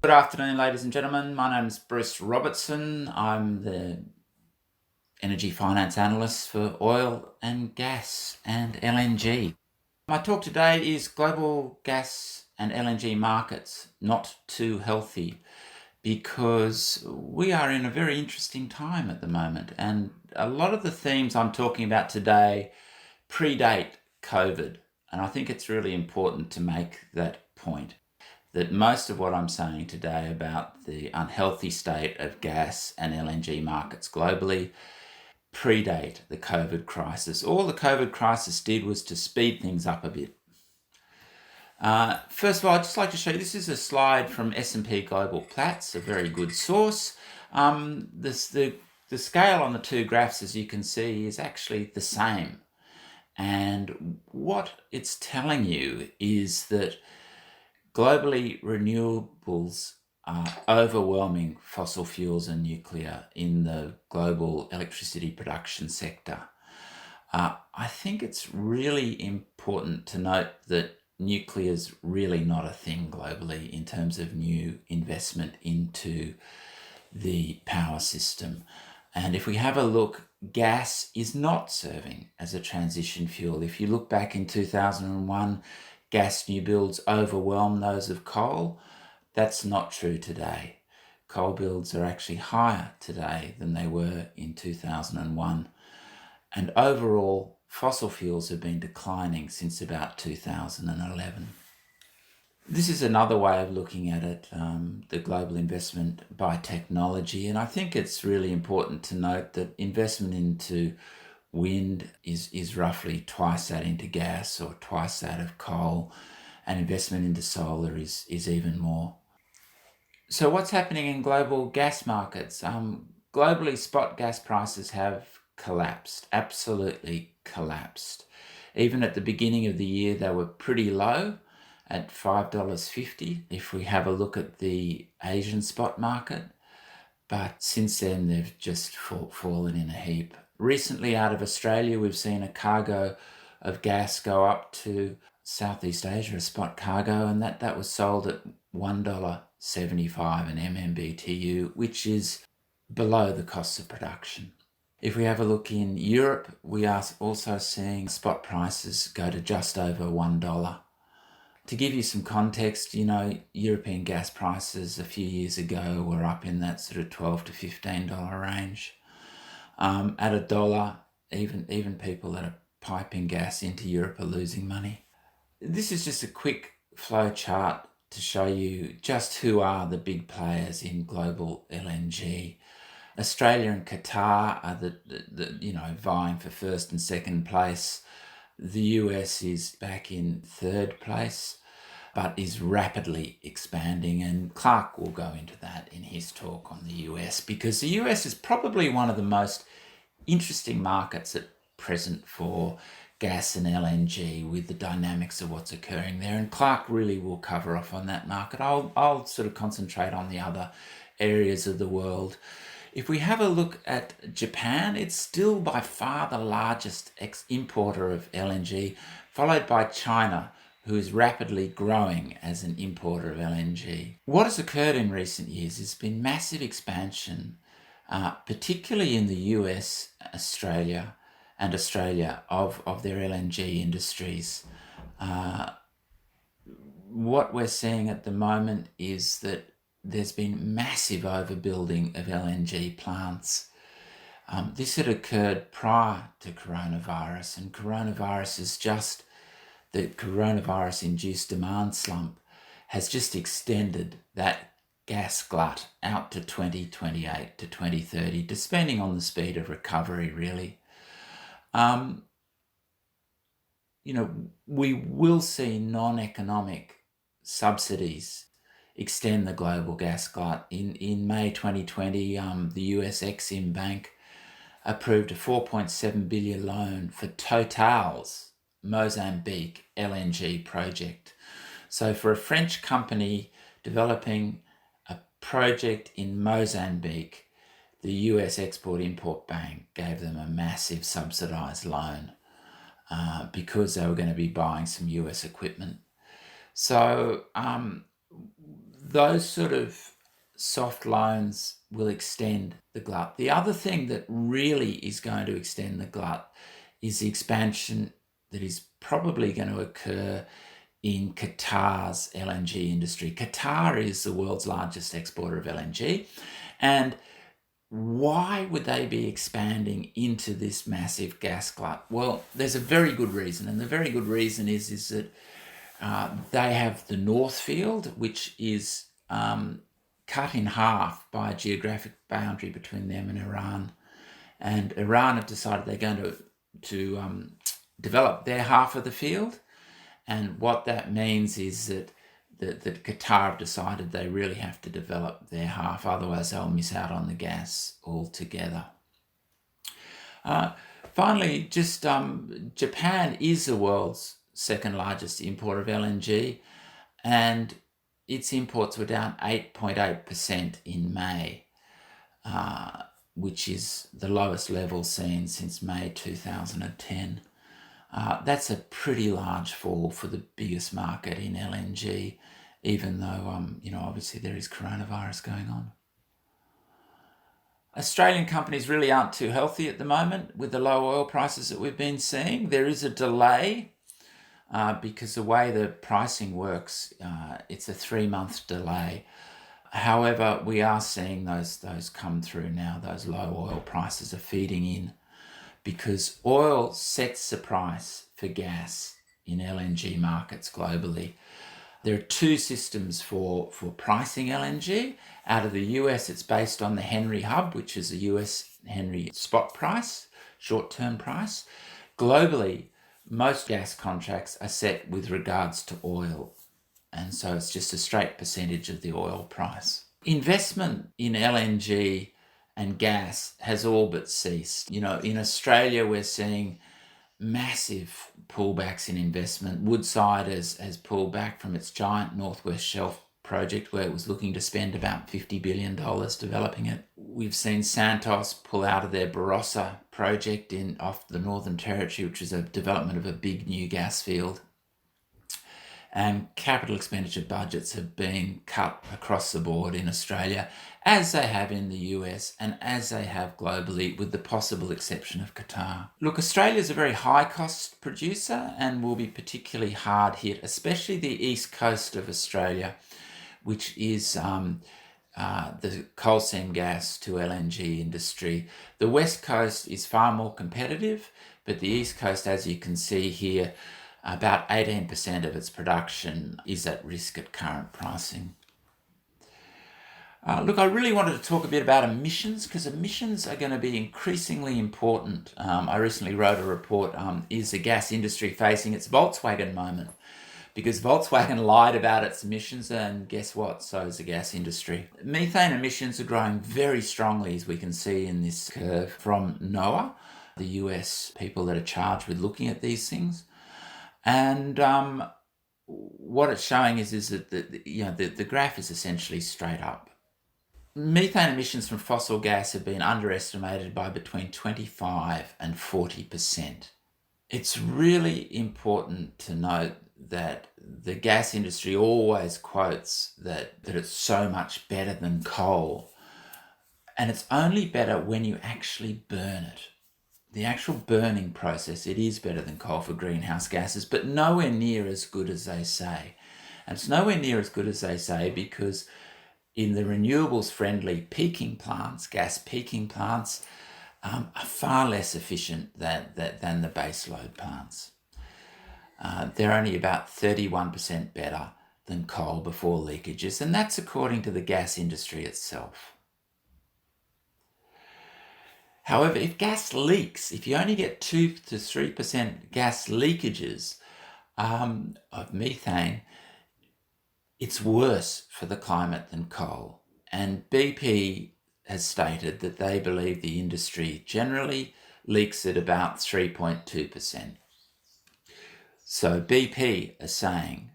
Good afternoon, ladies and gentlemen. My name is Bruce Robertson. I'm the energy finance analyst for oil and gas and LNG. My talk today is global gas and LNG markets not too healthy, because we are in a very interesting time at the moment, and a lot of the themes I'm talking about today predate COVID, and I think it's really important to make that point, that most of what I'm saying today about the unhealthy state of gas and LNG markets globally predate the COVID crisis. All the COVID crisis did was to speed things up a bit. First of all, I'd just like to show you, this is a slide from S&P Global Platts, a very good source. The scale on the two graphs, as you can see, is actually the same. And what it's telling you is that globally, renewables are overwhelming fossil fuels and nuclear in the global electricity production sector. I think it's really important to note that nuclear is really not a thing globally in terms of new investment into the power system. And if we have a look, gas is not serving as a transition fuel. If you look back in 2001, gas new builds overwhelm those of coal. That's not true today. Coal builds are actually higher today than they were in 2001. And overall, fossil fuels have been declining since about 2011. This is another way of looking at it, the global investment by technology. And I think it's really important to note that investment into wind is roughly twice that into gas, or twice that of coal, and investment into solar is even more. So what's happening in global gas markets? Globally, spot gas prices have collapsed, absolutely collapsed. Even at the beginning of the year, they were pretty low at $5.50 if we have a look at the Asian spot market. But since then, they've just fallen in a heap. Recently, out of Australia, we've seen a cargo of gas go up to Southeast Asia, a spot cargo, and that was sold at $1.75 an MMBTU, which is below the cost of production. If we have a look in Europe, we are also seeing spot prices go to just over $1. To give you some context, European gas prices a few years ago were up in that sort of $12 to $15 range. At $1, even people that are piping gas into Europe are losing money. This is just a quick flow chart to show you just who are the big players in global LNG. Australia and Qatar are the vying for first and second place. The US is back in third place, but is rapidly expanding, and Clark will go into that in his talk on the US, because the US is probably one of the most interesting markets at present for gas and LNG, with the dynamics of what's occurring there, and Clark really will cover off on that market. I'll sort of concentrate on the other areas of the world. If we have a look at Japan, it's still by far the largest importer of LNG, followed by China, who is rapidly growing as an importer of LNG. What has occurred in recent years has been massive expansion, particularly in the US, Australia, of their LNG industries. What we're seeing at the moment is that there's been massive overbuilding of LNG plants. This had occurred prior to coronavirus, and the coronavirus-induced demand slump has just extended that gas glut out to 2028 to 2030, depending on the speed of recovery, really. We will see non-economic subsidies extend the global gas glut. In May 2020, the US Exim Bank approved a $4.7 billion loan for Total's Mozambique LNG project. So for a French company developing a project in Mozambique, the US Export-Import Bank gave them a massive subsidized loan because they were going to be buying some US equipment. So those sort of soft loans will extend the glut. The other thing that really is going to extend the glut is the expansion that is probably going to occur in Qatar's LNG industry. Qatar is the world's largest exporter of LNG. And why would they be expanding into this massive gas glut? Well, there's a very good reason. And the very good reason is that they have the North Field, which is cut in half by a geographic boundary between them and Iran. And Iran have decided they're going to develop their half of the field. And what that means is that Qatar have decided they really have to develop their half, otherwise they'll miss out on the gas altogether. Finally, just Japan is the world's second largest importer of LNG, and its imports were down 8.8% in May, which is the lowest level seen since May 2010. That's a pretty large fall for the biggest market in LNG, even though, obviously there is coronavirus going on. Australian companies really aren't too healthy at the moment with the low oil prices that we've been seeing. There is a delay because the way the pricing works, it's a 3-month delay. However, we are seeing those come through now. Those low oil prices are feeding in because oil sets the price for gas in LNG markets globally. There are two systems for pricing LNG. Out of the US, it's based on the Henry Hub, which is the US Henry spot price, short-term price. Globally, most gas contracts are set with regards to oil, and so it's just a straight percentage of the oil price. Investment in LNG and gas has all but ceased. In Australia, we're seeing massive pullbacks in investment. Woodside has pulled back from its giant Northwest Shelf project where it was looking to spend about $50 billion developing it. We've seen Santos pull out of their Barossa project off the Northern Territory, which is a development of a big new gas field. And capital expenditure budgets have been cut across the board in Australia, as they have in the US and as they have globally, with the possible exception of Qatar. Look, Australia is a very high-cost producer and will be particularly hard hit, especially the east coast of Australia, which is the coal seam gas to LNG industry. The west coast is far more competitive, but the east coast, as you can see here, about 18% of its production is at risk at current pricing. Look, I really wanted to talk a bit about emissions because emissions are going to be increasingly important. I recently wrote a report, Is the Gas Industry Facing its Volkswagen Moment? Because Volkswagen lied about its emissions, and guess what? So is the gas industry. Methane emissions are growing very strongly, as we can see in this curve from NOAA, the US people that are charged with looking at these things. And what it's showing is that the graph is essentially straight up. Methane emissions from fossil gas have been underestimated by between 25 and 40%. It's really important to note that the gas industry always quotes that it's so much better than coal. And it's only better when you actually burn it. The actual burning process, it is better than coal for greenhouse gases, but nowhere near as good as they say. And it's nowhere near as good as they say because in the renewables friendly peaking plants, gas peaking plants, are far less efficient than the base load plants. They're only about 31% better than coal before leakages, and that's according to the gas industry itself. However, if gas leaks, if you only get 2 to 3% gas leakages of methane, it's worse for the climate than coal. And BP has stated that they believe the industry generally leaks at about 3.2%. So BP are saying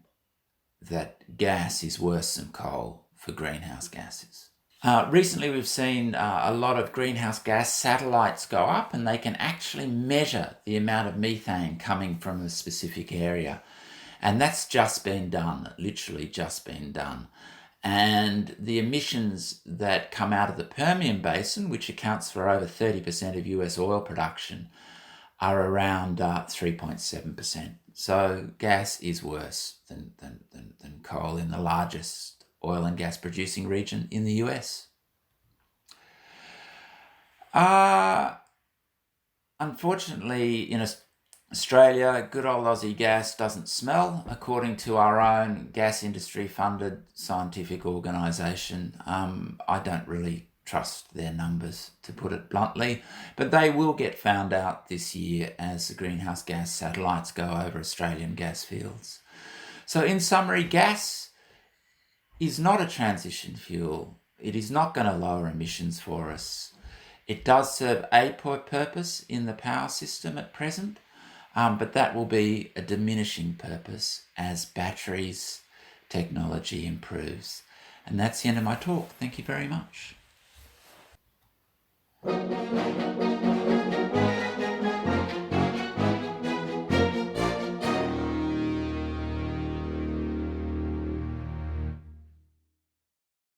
that gas is worse than coal for greenhouse gases. Recently, we've seen a lot of greenhouse gas satellites go up, and they can actually measure the amount of methane coming from a specific area. And that's just been done, literally just been done. And the emissions that come out of the Permian Basin, which accounts for over 30% of US oil production, are around 3.7%. So gas is worse than coal in the largest oil and gas producing region in the US. Unfortunately, in Australia, good old Aussie gas doesn't smell, according to our own gas industry funded scientific organisation. I don't really trust their numbers, to put it bluntly, but they will get found out this year as the greenhouse gas satellites go over Australian gas fields. So in summary, gas is not a transition fuel. It is not going to lower emissions for us. It does serve a purpose in the power system at present, but that will be a diminishing purpose as batteries technology improves. And that's the end of my talk. Thank you very much.